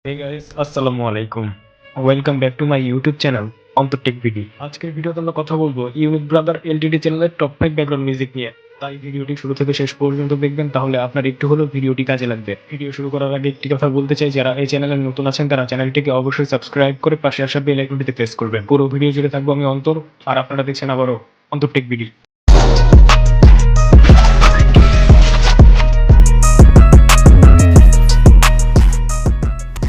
Hey guys, আসসালামু আলাইকুম। Welcome back to my YouTube channel অন্তর টেক ভিডি। আজকের ভিডিওতে আমরা কথা বলবো ইউনিক ব্রাদার এলটিডি চ্যানেলের টপ 5 ব্যাকগ্রাউন্ড মিউজিক নিয়ে। তাই ভিডিওটি শুরু থেকে শেষ পর্যন্ত দেখবেন, তাহলে আপনার একটু হলেও ভিডিওটি কাজে লাগবে। ভিডিও শুরু করার আগে একটি কথা বলতে চাই, যারা এই চ্যানেলে নতুন আছেন তারা চ্যানেলটিকে অবশ্যই সাবস্ক্রাইব করে পাশে আসা বেল আইকনটিতে প্রেস করবেন। পুরো ভিডিও জুড়ে থাকবো আমি অন্তর, আর আপনারা দেখছেন আবারও অন্তর টেক ভিডি।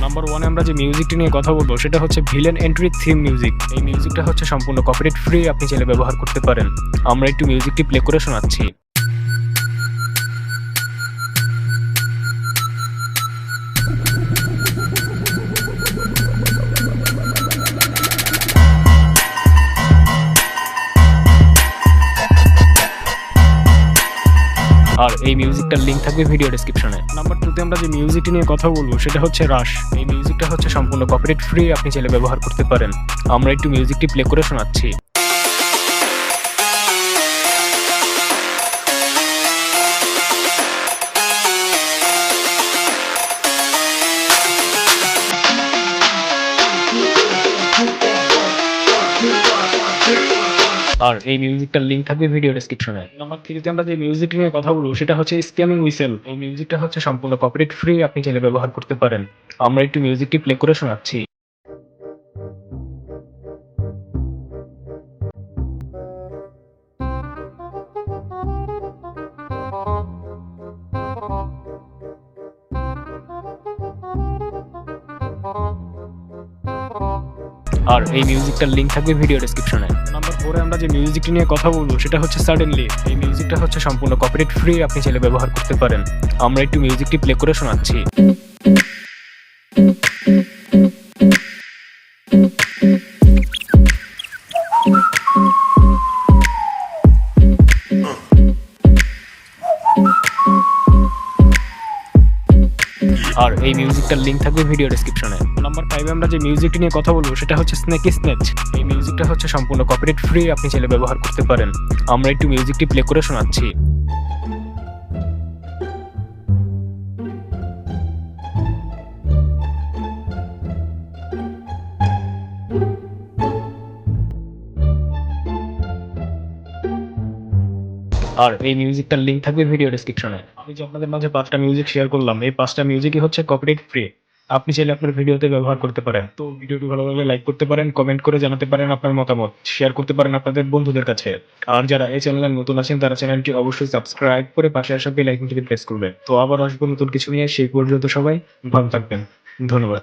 নাম্বার ওয়ানে আমরা যে মিউজিকটি নিয়ে কথা বলবো সেটা হচ্ছে ভিলেন এন্ট্রি থিম মিউজিক। এই মিউজিকটা হচ্ছে সম্পূর্ণ কপিরাইট ফ্রি, আপনি চাইলে ব্যবহার করতে পারেন। আমরা একটু মিউজিকটি প্লে করে শোনাচ্ছি। আর এই মিউজিকটার লিঙ্ক থাকবে ভিডিও ডেসক্রিপশনে। নাম্বার টুতে আমরা যে মিউজিকটি নিয়ে কথা বলবো সেটা হচ্ছে রাশ। এই মিউজিকটা হচ্ছে সম্পূর্ণ কপিরাইট ফ্রি, আপনি চাইলে ব্যবহার করতে পারেন। আমরা একটু মিউজিকটি প্লে করে শোনাচ্ছি। আর এই মিউজিকটার লিঙ্ক থাকবে ভিডিও ডেসক্রিপশনে। নাম্বার থ্রিতে আমরা যে মিউজিকটি নিয়ে কথা বলবো সেটা হচ্ছে স্ক্যামিং হুইসেল। এই মিউজিকটা হচ্ছে সম্পূর্ণ কপিরাইট ফ্রি, আপনি চাইলে ব্যবহার করতে পারেন। আমরা একটু মিউজিকটি প্লে করে শোনাচ্ছি। আর এই মিউজিকটার লিঙ্ক থাকবে ভিডিও ডেসক্রিপশনে। নাম্বার ফোরে আমরা যে মিউজিকটি নিয়ে কথা বলবো সেটা হচ্ছে সাডেনলি। এই মিউজিকটা হচ্ছে সম্পূর্ণ কপিরাইট ফ্রি, আপনি চাইলে ব্যবহার করতে পারেন। আমরা একটু মিউজিকটি প্লে করে শোনাচ্ছি। আর এই মিউজিকটার লিঙ্ক থাকবে ভিডিও ডেসক্রিপশনে। নাম্বার ফাইভে আমরা যে মিউজিকটি নিয়ে কথা বলবো সেটা হচ্ছে স্নেকি স্নেচ। এই মিউজিকটা হচ্ছে সম্পূর্ণ কপিরাইট ফ্রি, আপনি চাইলে ব্যবহার করতে পারেন। আমরা একটু মিউজিকটি প্লে করে শোনাচ্ছি। আর এই মিউজিকটার লিঙ্ক থাকবে ভিডিও ডেসক্রিপশনে। আমি যে আপনাদের মাঝে 5টা মিউজিক শেয়ার করলাম, এই 5টা মিউজিকই হচ্ছে কপিরাইট ফ্রি, আপনি চাইলে আপনার ভিডিওতে ব্যবহার করতে পারেন। তো ভিডিওটি ভালো লাগলে লাইক করতে পারেন, কমেন্ট করে জানাতে পারেন আপনার মতামত, শেয়ার করতে পারেন আপনাদের বন্ধুদের কাছে। আর যারা এই চ্যানেলে নতুন আছেন তারা চ্যানেলটি অবশ্যই সাবস্ক্রাইব করে পাশে আসা বেল আইকনটিতে প্রেস করবেন। তো আবার আসবো নতুন কিছু নিয়ে, সেই পর্যন্ত সবাই ভালো থাকবেন। ধন্যবাদ।